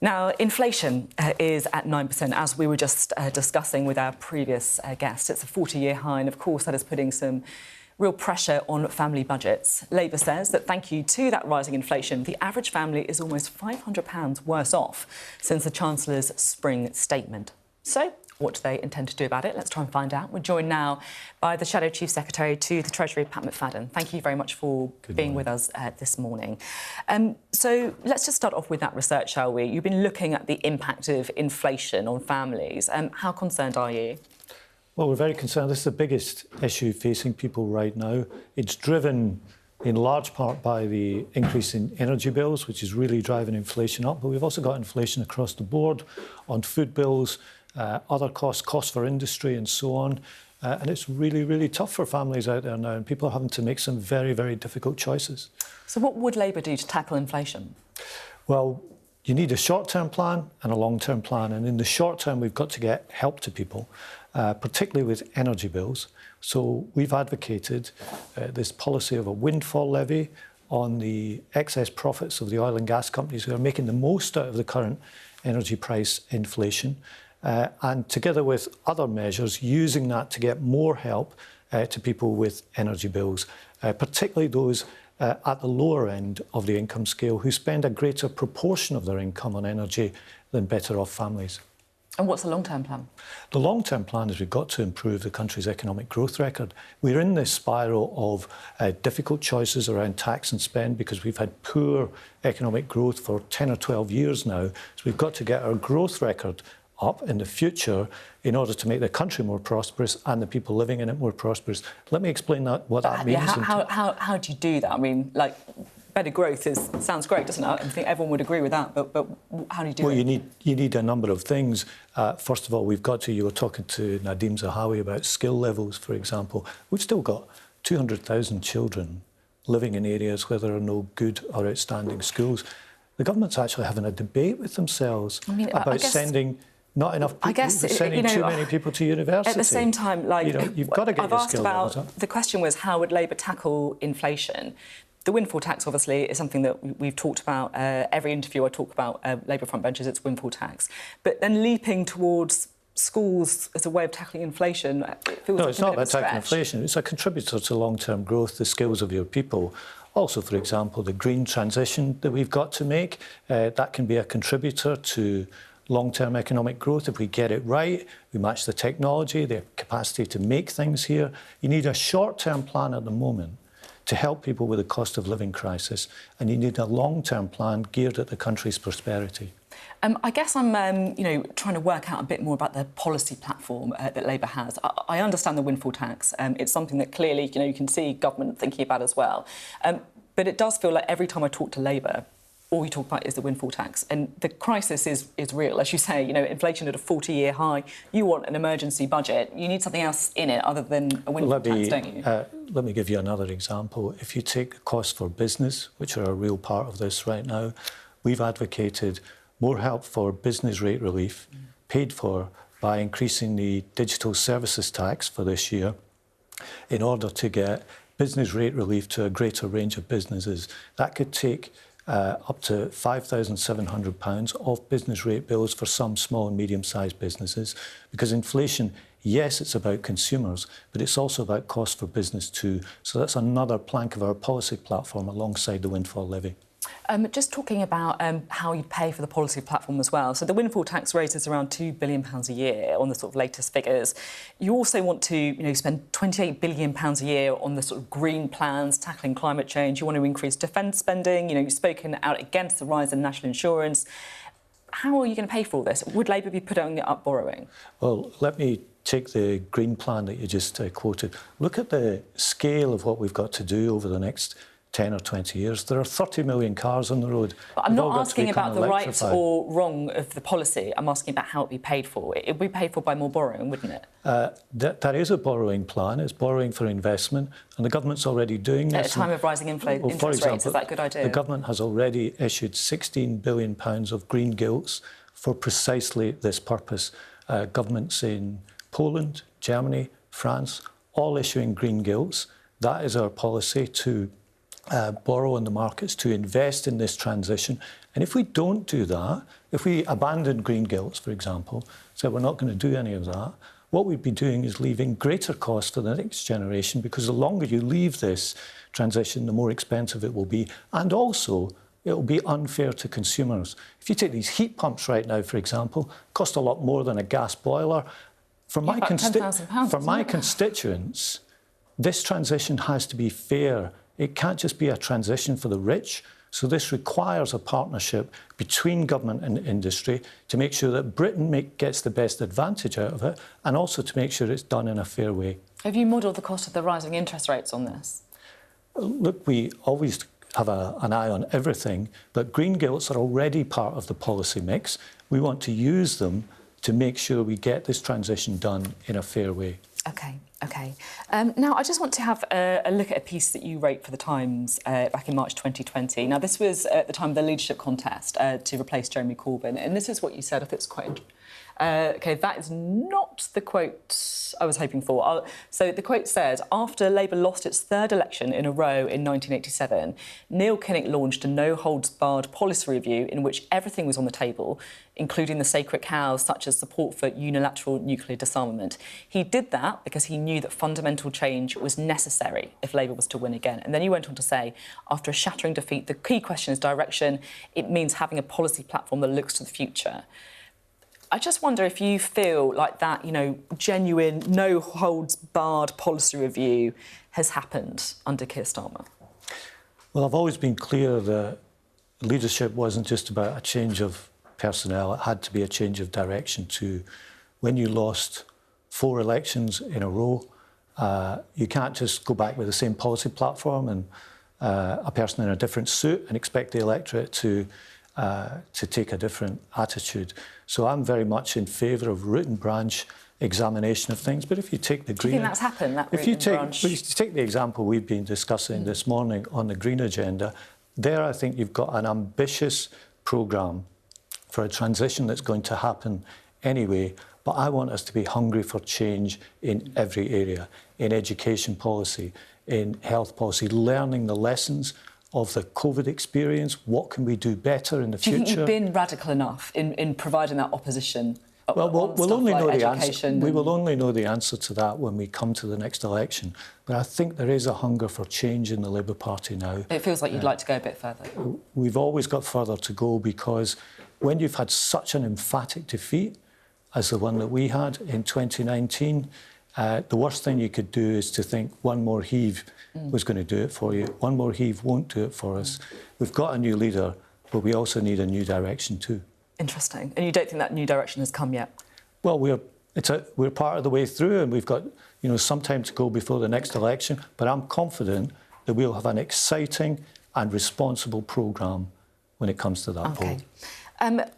Now, inflation is at 9%, as we were just discussing with our previous guest. It's a 40-year high, and of course that is putting some real pressure on family budgets. Labour says that thank you to that rising inflation, the average family is almost £500 worse off since the Chancellor's spring statement. So, what do they intend to do about it? Let's try and find out. We're joined now by the Shadow Chief Secretary to the Treasury, Pat McFadden. Thank you very much for being with us this morning. So let's just start off with that research, shall we? You've been looking at the impact of inflation on families. How concerned are you? Well, we're very concerned. This is the biggest issue facing people right now. It's driven in large part by the increase in energy bills, which is really driving inflation up. But we've also got inflation across the board on food bills, other costs for industry and so on. And it's really, really tough for families out there now, and people are having to make some very, very difficult choices. So what would Labour do to tackle inflation? Well, you need a short-term plan and a long-term plan. And in the short term, we've got to get help to people, particularly with energy bills. So we've advocated this policy of a windfall levy on the excess profits of the oil and gas companies who are making the most out of the current energy price inflation. And together with other measures, using that to get more help to people with energy bills, particularly those at the lower end of the income scale who spend a greater proportion of their income on energy than better off families. And what's the long-term plan? The long-term plan is we've got to improve the country's economic growth record. We're in this spiral of difficult choices around tax and spend because we've had poor economic growth for 10 or 12 years now. So we've got to get our growth record up in the future in order to make the country more prosperous and the people living in it more prosperous. Let me explain what that means. Yeah, how do you do that? I mean, like, better growth sounds great, doesn't it? I think everyone would agree with that, but how do you do it? Well, you need a number of things. First of all, you were talking to Nadeem Zahawi about skill levels, for example. We've still got 200,000 children living in areas where there are no good or outstanding schools. The government's actually having a debate with themselves about sending not enough people, sending too many people to university. At the same time, you've got to get your skill levels up. The question was, how would Labour tackle inflation? The windfall tax, obviously, is something that we've talked about. Every interview I talk about Labour front benches, it's windfall tax. But then leaping towards schools as a way of tackling inflation, it feels like it's not about tackling inflation. It's a contributor to long-term growth, the skills of your people. Also, for example, the green transition that we've got to make, that can be a contributor to long-term economic growth. If we get it right, we match the technology, the capacity to make things here. You need a short-term plan at the moment to help people with the cost of living crisis, and you need a long-term plan geared at the country's prosperity. I guess I'm, trying to work out a bit more about the policy platform that Labour has. I understand the windfall tax. It's something that clearly, you can see government thinking about as well. But it does feel like every time I talk to Labour, all we talk about is the windfall tax. And the crisis is real. As you say, inflation at a 40-year high. You want an emergency budget. You need something else in it other than a windfall tax, don't you? Let me give you another example. If you take the costs for business, which are a real part of this right now, we've advocated more help for business rate relief, paid for by increasing the digital services tax for this year, in order to get business rate relief to a greater range of businesses. That could take up to £5,700 off business rate bills for some small and medium-sized businesses. Because inflation, yes, it's about consumers, but it's also about cost for business too. So that's another plank of our policy platform alongside the windfall levy. Just talking about how you pay for the policy platform as well. So the windfall tax raises around £2 billion a year on the sort of latest figures. You also want to, spend £28 billion a year on the sort of green plans, tackling climate change. You want to increase defence spending. You've spoken out against the rise in national insurance. How are you going to pay for all this? Would Labour be putting up borrowing? Well, let me take the green plan that you just quoted. Look at the scale of what we've got to do over the next 10 or 20 years. There are 30 million cars on the road. But I'm not asking about the right or wrong of the policy. I'm asking about how it would be paid for. It would be paid for by more borrowing, wouldn't it? That is a borrowing plan. It's borrowing for investment, and the government's already doing this. At a time of rising interest rates, is that a good idea? The government has already issued £16 billion of green gilts for precisely this purpose. Governments in Poland, Germany, France, all issuing green gilts. That is our policy, to borrow in the markets, to invest in this transition And if we don't do that, if we abandon green gilts, for example, so we're not going to do any of that, what we'd be doing is leaving greater costs for the next generation, because the longer you leave this transition, the more expensive it will be. And also, it will be unfair to consumers. If you take these heat pumps right now, for example, cost a lot more than a gas boiler. For my constituents, this transition has to be fair. It can't just be a transition for the rich. So this requires a partnership between government and industry to make sure that Britain gets the best advantage out of it, and also to make sure it's done in a fair way. Have you modelled the cost of the rising interest rates on this? Look, we always have an eye on everything, but green gilts are already part of the policy mix. We want to use them to make sure we get this transition done in a fair way. OK. Now, I just want to have a look at a piece that you wrote for The Times back in March 2020. Now, this was at the time of the leadership contest to replace Jeremy Corbyn. And this is what you said. I think it's quite OK, that is not the quote I was hoping for. So the quote says, after Labour lost its third election in a row in 1987, Neil Kinnock launched a no-holds-barred policy review in which everything was on the table, including the sacred cows such as support for unilateral nuclear disarmament. He did that because he knew that fundamental change was necessary if Labour was to win again. And then he went on to say, after a shattering defeat, the key question is direction. It means having a policy platform that looks to the future. I just wonder if you feel like that, genuine, no-holds-barred policy review has happened under Keir Starmer. Well, I've always been clear that leadership wasn't just about a change of personnel. It had to be a change of direction too. When you lost 4 elections in a row, you can't just go back with the same policy platform and a person in a different suit and expect the electorate to take a different attitude. So I'm very much in favour of root and branch examination of things. But if you take the green... Do you think that's happened, that root and branch? If you take the example we've been discussing this morning on the green agenda, there I think you've got an ambitious programme for a transition that's going to happen anyway. But I want us to be hungry for change in every area, in education policy, in health policy, learning the lessons of the COVID experience. What can we do better in the future? Do you think you've been radical enough in providing that opposition? Well, we'll only know the answer. We will only know the answer to that when we come to the next election. But I think there is a hunger for change in the Labour Party now. It feels like you'd like to go a bit further. We've always got further to go, because when you've had such an emphatic defeat as the one that we had in 2019, the worst thing you could do is to think one more heave was going to do it for you. One more heave won't do it for us. We've got a new leader, but we also need a new direction too. Interesting. And you don't think that new direction has come yet? Well, we're part of the way through, and we've got some time to go before the next election. But I'm confident that we'll have an exciting and responsible programme when it comes to that vote.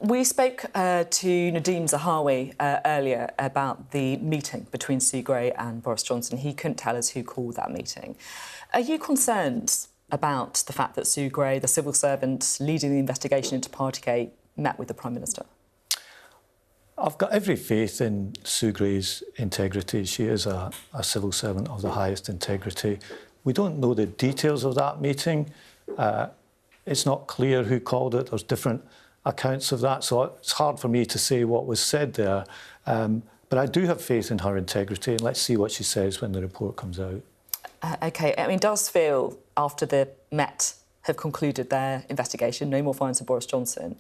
We spoke to Nadeem Zahawi earlier about the meeting between Sue Gray and Boris Johnson. He couldn't tell us who called that meeting. Are you concerned about the fact that Sue Gray, the civil servant leading the investigation into Partygate, met with the Prime Minister? I've got every faith in Sue Gray's integrity. She is a civil servant of the highest integrity. We don't know the details of that meeting. It's not clear who called it. There's different accounts of that, so it's hard for me to say what was said there. But I do have faith in her integrity, and let's see what she says when the report comes out. OK. I mean, does feel, after the Met have concluded their investigation, no more fines for Boris Johnson,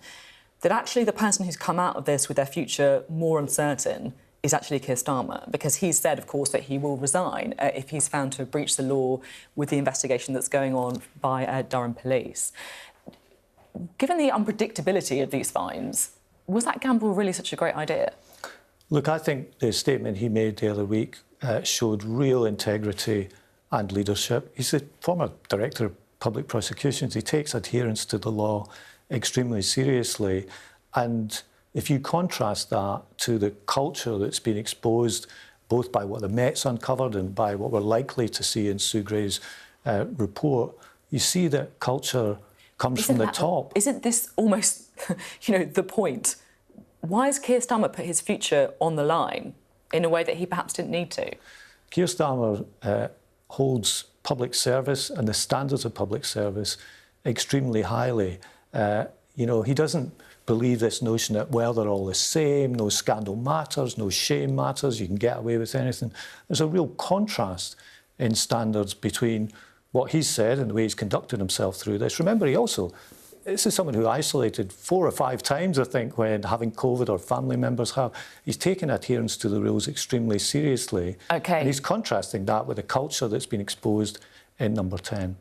that actually the person who's come out of this with their future more uncertain is actually Keir Starmer, because he's said, of course, that he will resign if he's found to have breached the law with the investigation that's going on by Durham Police. Given the unpredictability of these fines, was that gamble really such a great idea? Look, I think the statement he made the other week showed real integrity and leadership. He's the former Director of Public Prosecutions. He takes adherence to the law extremely seriously. And if you contrast that to the culture that's been exposed both by what the Met's uncovered and by what we're likely to see in Sue Gray's report, you see that culture comes from the top. Isn't this almost, the point? Why has Keir Starmer put his future on the line in a way that he perhaps didn't need to? Keir Starmer holds public service and the standards of public service extremely highly. You know, he doesn't believe this notion that, well, they're all the same, no scandal matters, no shame matters, you can get away with anything. There's a real contrast in standards between what he's said and the way he's conducted himself through this. Remember, this is someone who isolated 4 or 5 times, I think, when having COVID or family members have. He's taken adherence to the rules extremely seriously. Okay. And he's contrasting that with the culture that's been exposed in number 10.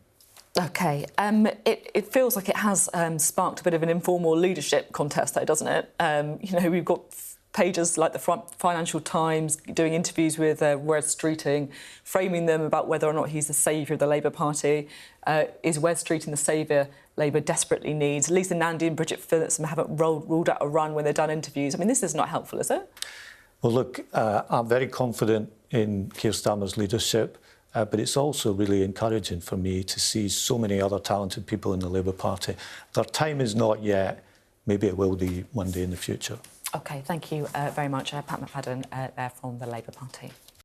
OK. It feels like it has sparked a bit of an informal leadership contest, though, doesn't it? You know, we've got pages like the Financial Times doing interviews with Wes Streeting, framing them about whether or not he's the saviour of the Labour Party. Is Wes Streeting the saviour Labour desperately needs? Lisa Nandy and Bridget Phillipson haven't ruled out a run when they've done interviews. I mean, this is not helpful, is it? Well, look, I'm very confident in Keir Starmer's leadership. But it's also really encouraging for me to see so many other talented people in the Labour Party. Their time is not yet. Maybe it will be one day in the future. OK, thank you very much, Pat McFadden, there from the Labour Party.